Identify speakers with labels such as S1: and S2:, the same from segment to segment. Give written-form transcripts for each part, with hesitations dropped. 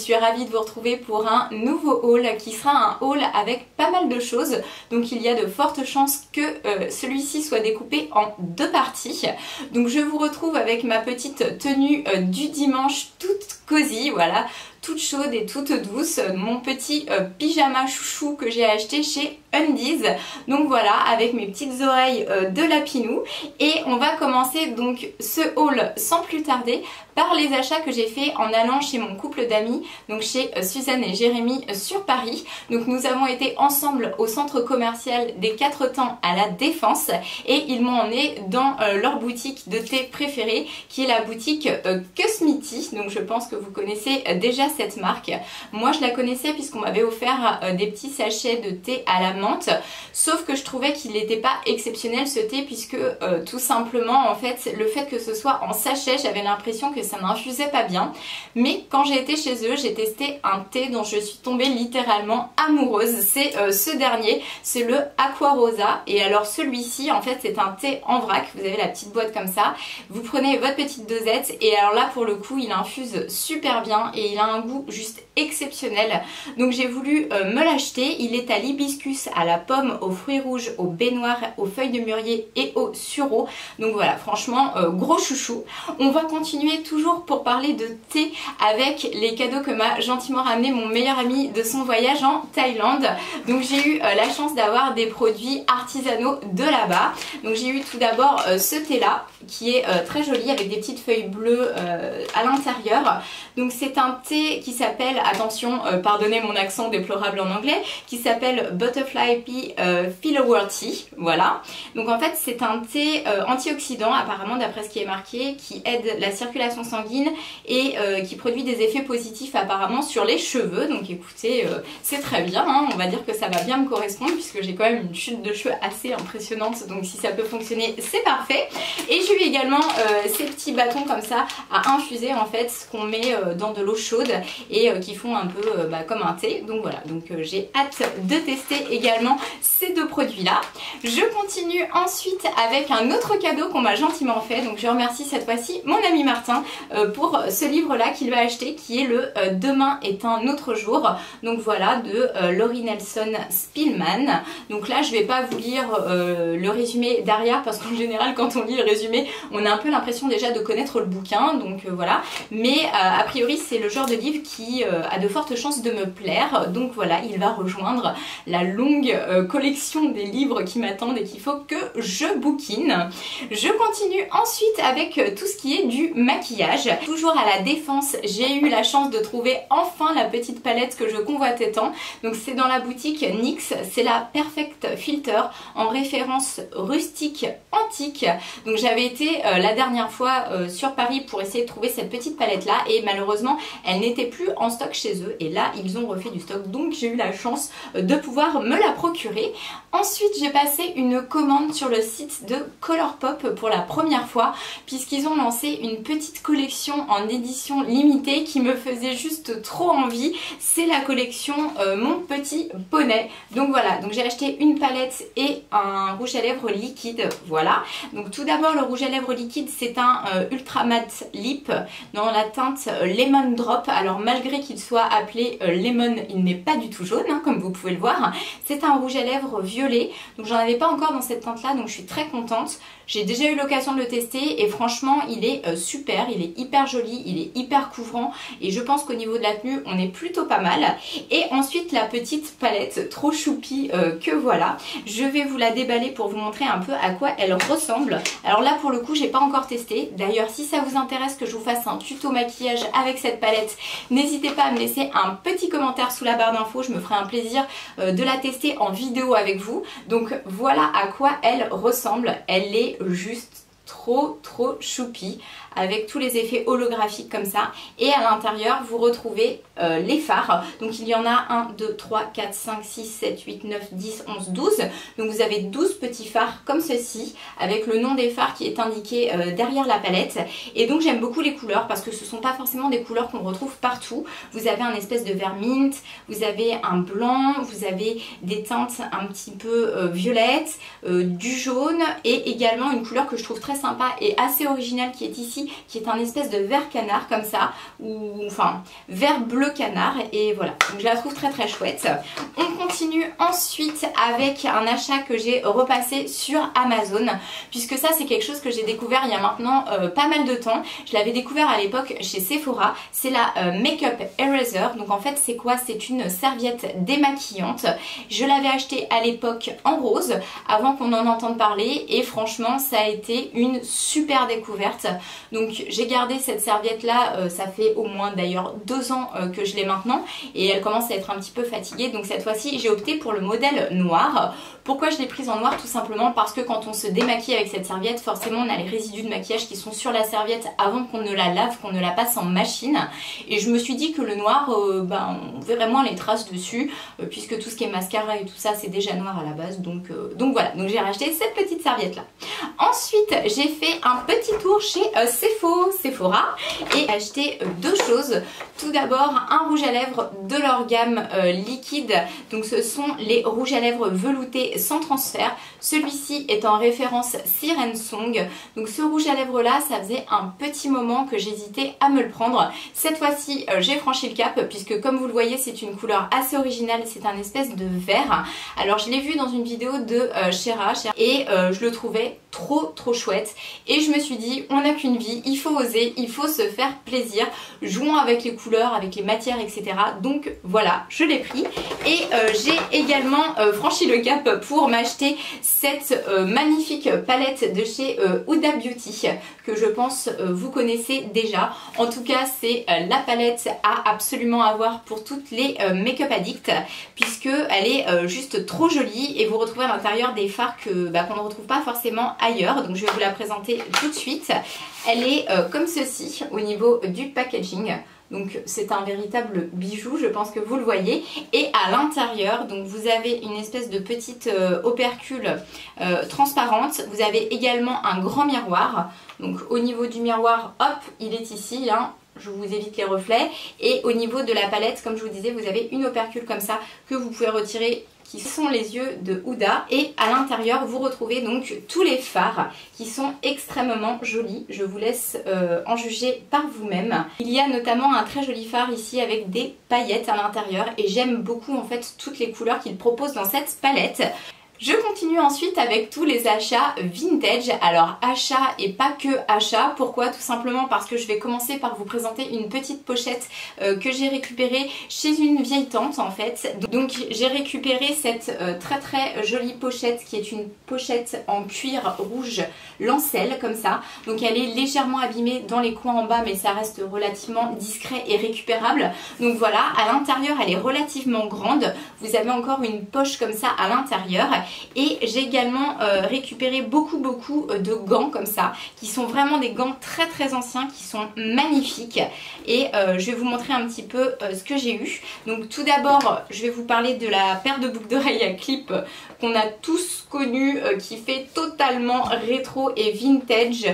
S1: suis ravie de vous retrouver pour un nouveau haul qui sera un haul avec pas mal de choses. Donc il y a de fortes chances que celui-ci soit découpé en deux parties. Donc je vous retrouve avec ma petite tenue du dimanche toute cosy, voilà, toute chaude et toute douce, mon petit pyjama chouchou que j'ai acheté chez Undies. Donc voilà, avec mes petites oreilles de lapinou, et on va commencer donc ce haul sans plus tarder par les achats que j'ai fait en allant chez mon couple d'amis, donc chez Suzanne et Jérémy sur Paris. Donc nous avons été ensemble au centre commercial des 4 Temps à la Défense, et ils m'ont emmené dans leur boutique de thé préférée, qui est la boutique Cosmiti. Donc je pense que vous connaissez déjà cette marque. Moi je la connaissais puisqu'on m'avait offert des petits sachets de thé à la menthe, sauf que je trouvais qu'il n'était pas exceptionnel ce thé, puisque tout simplement en fait le fait que ce soit en sachet, j'avais l'impression que ça n'infusait pas bien. Mais quand j'ai été chez eux, j'ai testé un thé dont je suis tombée littéralement amoureuse. C'est ce dernier, c'est le Aqua Rosa. Et alors celui-ci en fait c'est un thé en vrac, vous avez la petite boîte comme ça, vous prenez votre petite dosette, et alors là pour le coup il infuse super bien et il a un goût juste exceptionnel. Donc j'ai voulu me l'acheter. Il est à l'hibiscus, à la pomme, aux fruits rouges, au baie noire, aux feuilles de mûrier et au sureau. Donc voilà, franchement gros chouchou. On va continuer toujours pour parler de thé avec les cadeaux que m'a gentiment ramené mon meilleur ami de son voyage en Thaïlande. Donc j'ai eu la chance d'avoir des produits artisanaux de là-bas. Donc j'ai eu tout d'abord ce thé là qui est très joli avec des petites feuilles bleues à l'intérieur. Donc c'est un thé qui s'appelle, attention, pardonnez mon accent déplorable en anglais, qui s'appelle Butterfly Pea Flower Tea, voilà. Donc en fait c'est un thé antioxydant apparemment d'après ce qui est marqué, qui aide la circulation sanguine et qui produit des effets positifs apparemment sur les cheveux. Donc écoutez, c'est très bien, hein. On va dire que ça va bien me correspondre puisque j'ai quand même une chute de cheveux assez impressionnante, donc si ça peut fonctionner c'est parfait. Et j'ai eu également ces petits bâtons comme ça à infuser en fait, ce qu'on met dans de l'eau chaude et qui font un peu comme un thé. Donc voilà, donc j'ai hâte de tester également ces deux produits là. Je continue ensuite avec un autre cadeau qu'on m'a gentiment fait. Donc je remercie cette fois-ci mon ami Martin pour ce livre là qu'il va acheter, qui est le Demain est un autre jour. Donc voilà, de Laurie Nelson Spillman. Donc là je vais pas vous lire le résumé derrière, parce qu'en général quand on lit le résumé on a un peu l'impression déjà de connaître le bouquin, donc voilà. Mais a priori c'est le genre de livre qui a de fortes chances de me plaire. Donc voilà, il va rejoindre la longue collection des livres qui m'attendent et qu'il faut que je bouquine. Je continue ensuite avec tout ce qui est du maquillage. Toujours à la Défense, j'ai eu la chance de trouver enfin la petite palette que je convoitais tant. Donc c'est dans la boutique NYX, c'est la Perfect Filter en référence rustique antique. Donc j'avais été la dernière fois sur Paris pour essayer de trouver cette petite palette là, et malheureusement elle n'était plus en stock chez eux, et là ils ont refait du stock, donc j'ai eu la chance de pouvoir me la procurer. Ensuite j'ai passé une commande sur le site de Colourpop pour la première fois, puisqu'ils ont lancé une petite collection en édition limitée qui me faisait juste trop envie. C'est la collection Mon Petit Poney. Donc voilà, donc j'ai acheté une palette et un rouge à lèvres liquide, voilà. Donc tout d'abord le rouge à lèvres liquide, c'est un Ultra Matte Lip dans la teinte Lemon Drop. Alors malgré qu'il soit appelé Lemon, il n'est pas du tout jaune, hein, comme vous pouvez le voir. C'est un rouge à lèvres violet, donc j'en avais pas encore dans cette teinte là, donc je suis très contente. J'ai déjà eu l'occasion de le tester et franchement il est super, il est hyper joli, il est hyper couvrant, et je pense qu'au niveau de la tenue on est plutôt pas mal. Et ensuite la petite palette trop choupie que voilà, je vais vous la déballer pour vous montrer un peu à quoi elle ressemble. Alors là pour le coup j'ai pas encore testé, d'ailleurs si ça vous intéresse que je vous fasse un tuto maquillage avec cette palette, n'hésitez pas à me laisser un petit commentaire sous la barre d'infos, je me ferai un plaisir de la tester en vidéo avec vous. Donc voilà à quoi elle ressemble, elle est juste trop choupi, avec tous les effets holographiques comme ça, et à l'intérieur vous retrouvez les fards. Donc il y en a 1, 2, 3, 4, 5, 6, 7, 8, 9, 10, 11, 12. Donc vous avez 12 petits fards comme ceci, avec le nom des fards qui est indiqué derrière la palette. Et donc j'aime beaucoup les couleurs parce que ce ne sont pas forcément des couleurs qu'on retrouve partout. Vous avez un espèce de vert mint, vous avez un blanc, vous avez des teintes un petit peu violettes, du jaune, et également une couleur que je trouve très sympa et assez originale qui est ici, aussi, qui est un espèce de vert canard comme ça, ou enfin vert bleu canard, et voilà, donc je la trouve très chouette. On continue ensuite avec un achat que j'ai repassé sur Amazon, puisque ça c'est quelque chose que j'ai découvert il y a maintenant pas mal de temps. Je l'avais découvert à l'époque chez Sephora, c'est la Makeup Eraser. Donc en fait c'est quoi? C'est une serviette démaquillante. Je l'avais achetée à l'époque en rose avant qu'on en entende parler, et franchement ça a été une super découverte. Donc j'ai gardé cette serviette là, ça fait au moins d'ailleurs 2 ans que je l'ai maintenant, et elle commence à être un petit peu fatiguée, donc cette fois-ci j'ai opté pour le modèle noir. Pourquoi je l'ai prise en noir? Tout simplement parce que quand on se démaquille avec cette serviette, forcément on a les résidus de maquillage qui sont sur la serviette avant qu'on ne la lave, qu'on ne la passe en machine, et je me suis dit que le noir, on verrait moins les traces dessus, puisque tout ce qui est mascara et tout ça c'est déjà noir à la base, donc voilà, donc j'ai racheté cette petite serviette là. Ensuite j'ai fait un petit tour chez Sephora et acheté 2 choses. Tout d'abord un rouge à lèvres de leur gamme liquide, donc ce sont les rouges à lèvres veloutés sans transfert. Celui-ci est en référence Siren Song. Donc ce rouge à lèvres là, ça faisait un petit moment que j'hésitais à me le prendre. Cette fois-ci j'ai franchi le cap, puisque comme vous le voyez c'est une couleur assez originale, c'est un espèce de vert. Alors je l'ai vu dans une vidéo de Shera et je le trouvais trop chouette, et je me suis dit on n'a qu'une vie, il faut oser, il faut se faire plaisir, jouons avec les couleurs, avec les matières, etc. Donc voilà, je l'ai pris, et j'ai également franchi le cap pour m'acheter cette magnifique palette de chez Huda Beauty, que je pense vous connaissez déjà. En tout cas c'est la palette à absolument avoir pour toutes les make-up addicts, puisque elle est juste trop jolie, et vous retrouvez à l'intérieur des fards qu'on ne retrouve pas forcément ailleurs. Donc je vais vous la présenter tout de suite. Elle est comme ceci au niveau du packaging. Donc c'est un véritable bijou, je pense que vous le voyez. Et à l'intérieur, donc vous avez une espèce de petite opercule transparente. Vous avez également un grand miroir. Donc au niveau du miroir, hop, il est ici, hein. Je vous évite les reflets. Et au niveau de la palette, comme je vous disais, vous avez une opercule comme ça que vous pouvez retirer, qui sont les yeux de Huda, et à l'intérieur vous retrouvez donc tous les fards qui sont extrêmement jolis. Je vous laisse en juger par vous-même. Il y a notamment un très joli fard ici avec des paillettes à l'intérieur, et j'aime beaucoup en fait toutes les couleurs qu'il propose dans cette palette. Je continue ensuite avec tous les achats vintage. Alors achat et pas que achat. Pourquoi? Tout simplement parce que je vais commencer par vous présenter une petite pochette que j'ai récupérée chez une vieille tante en fait. Donc j'ai récupéré cette très jolie pochette, qui est une pochette en cuir rouge lancelle comme ça. Donc elle est légèrement abîmée dans les coins en bas, mais ça reste relativement discret et récupérable. Donc voilà, à l'intérieur elle est relativement grande. Vous avez encore une poche comme ça à l'intérieur. Et j'ai également récupéré beaucoup de gants comme ça, qui sont vraiment des gants très anciens, qui sont magnifiques, et je vais vous montrer un petit peu ce que j'ai eu. Donc tout d'abord je vais vous parler de la paire de boucles d'oreilles à clip qu'on a tous connue, qui fait totalement rétro et vintage,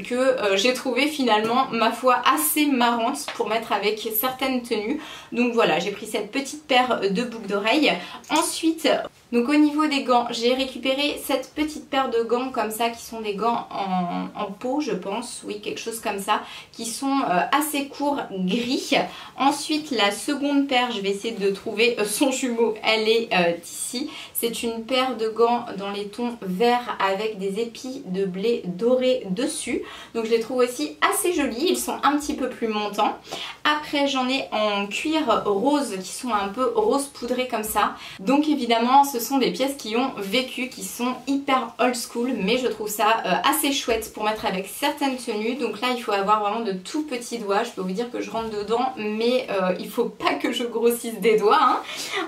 S1: que j'ai trouvé finalement ma foi assez marrante pour mettre avec certaines tenues. Donc voilà, j'ai pris cette petite paire de boucles d'oreilles. Ensuite, donc au niveau des gants, j'ai récupéré cette petite paire de gants comme ça, qui sont des gants en peau je pense, oui quelque chose comme ça, qui sont assez courts, gris. Ensuite la seconde paire, je vais essayer de trouver son jumeau, elle est ici. C'est une paire de gants dans les tons verts avec des épis de blé doré dessus. Donc je les trouve aussi assez jolis, ils sont un petit peu plus montants. Après j'en ai en cuir rose, qui sont un peu rose poudré comme ça. Donc évidemment ce sont des pièces qui ont vécu, qui sont hyper old school, mais je trouve ça assez chouette pour mettre avec certaines tenues. Donc là il faut avoir vraiment de tout petits doigts, je peux vous dire que je rentre dedans, mais il faut pas que je grossisse des doigts, hein.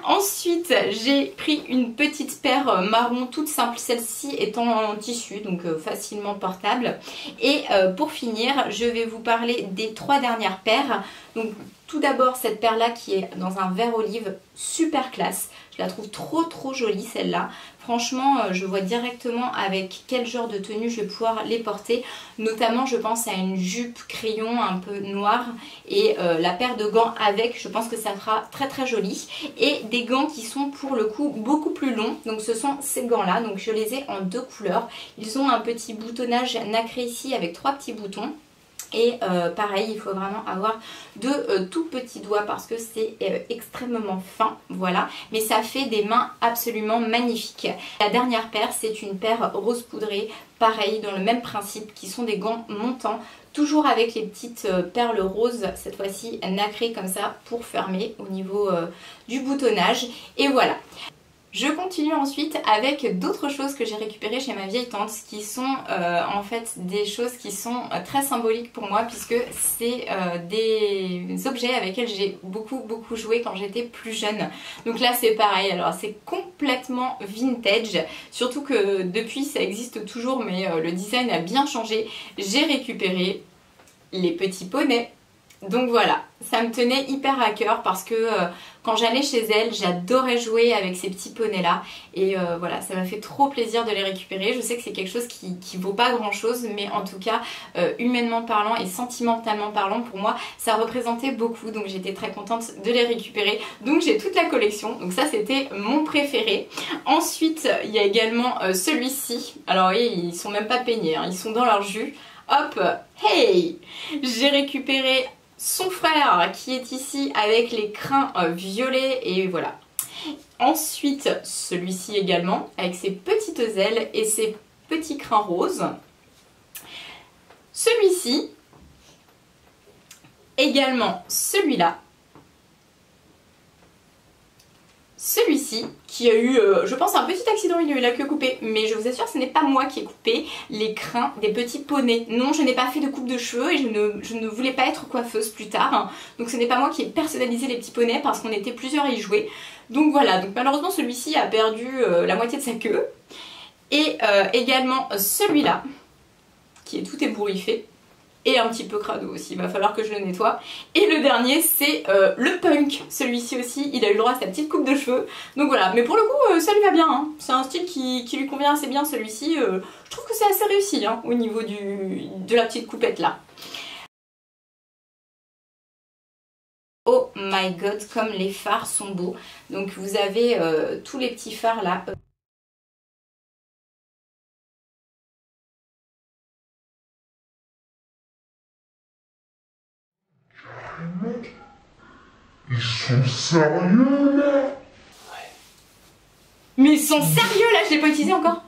S1: Ensuite j'ai pris une petite paire marron toute simple, celle-ci étant en tissu, donc facilement portable. Et pour finir je vais vous parler des 3 dernières paires. Donc tout d'abord cette paire là, qui est dans un vert olive, super classe. Je la trouve trop jolie celle-là. Franchement je vois directement avec quel genre de tenue je vais pouvoir les porter. Notamment je pense à une jupe crayon un peu noire, et la paire de gants avec, je pense que ça fera très joli. Et des gants qui sont pour le coup beaucoup plus longs. Donc ce sont ces gants là, donc je les ai en 2 couleurs. Ils ont un petit boutonnage nacré ici avec 3 petits boutons. Et pareil, il faut vraiment avoir de tout petits doigts parce que c'est extrêmement fin, voilà. Mais ça fait des mains absolument magnifiques. La dernière paire, c'est une paire rose poudrée, pareil, dans le même principe, qui sont des gants montants. Toujours avec les petites perles roses, cette fois-ci nacrées comme ça, pour fermer au niveau du boutonnage. Et voilà. Je continue ensuite avec d'autres choses que j'ai récupérées chez ma vieille tante qui sont en fait des choses qui sont très symboliques pour moi puisque c'est des objets avec lesquels j'ai beaucoup joué quand j'étais plus jeune. Donc là c'est pareil, alors c'est complètement vintage, surtout que depuis ça existe toujours mais le design a bien changé. J'ai récupéré les petits poneys. Donc voilà, ça me tenait hyper à cœur parce que quand j'allais chez elle, j'adorais jouer avec ces petits poneys là. Et voilà, ça m'a fait trop plaisir de les récupérer. Je sais que c'est quelque chose qui vaut pas grand chose, mais en tout cas, humainement parlant et sentimentalement parlant, pour moi, ça représentait beaucoup. Donc j'étais très contente de les récupérer. Donc j'ai toute la collection. Donc ça, c'était mon préféré. Ensuite, il y a également celui-ci. Alors oui, ils sont même pas peignés, hein, ils sont dans leur jus. Hop, hey! J'ai récupéré son frère qui est ici avec les crins violets et voilà. Ensuite celui-ci également avec ses petites ailes et ses petits crins roses. Celui-ci, également celui-là. Celui-ci qui a eu, je pense, un petit accident, il a eu la queue coupée, mais je vous assure ce n'est pas moi qui ai coupé les crins des petits poneys. Non, je n'ai pas fait de coupe de cheveux et je ne voulais pas être coiffeuse plus tard. Donc ce n'est pas moi qui ai personnalisé les petits poneys parce qu'on était plusieurs à y jouer. Donc voilà, donc malheureusement celui-ci a perdu la moitié de sa queue. Et également celui-là, qui est tout ébouriffé. Et un petit peu crado aussi, il va falloir que je le nettoie. Et le dernier c'est le punk, celui-ci aussi, il a eu le droit à sa petite coupe de cheveux. Donc voilà, mais pour le coup ça lui va bien, hein. C'est un style qui lui convient assez bien celui-ci. Je trouve que c'est assez réussi hein, au niveau de la petite coupette là. Oh my god, comme les fards sont beaux. Donc vous avez tous les petits fards là.
S2: Ils sont sérieux là?
S1: Mais ils sont sérieux là, je l'ai pas utilisé encore.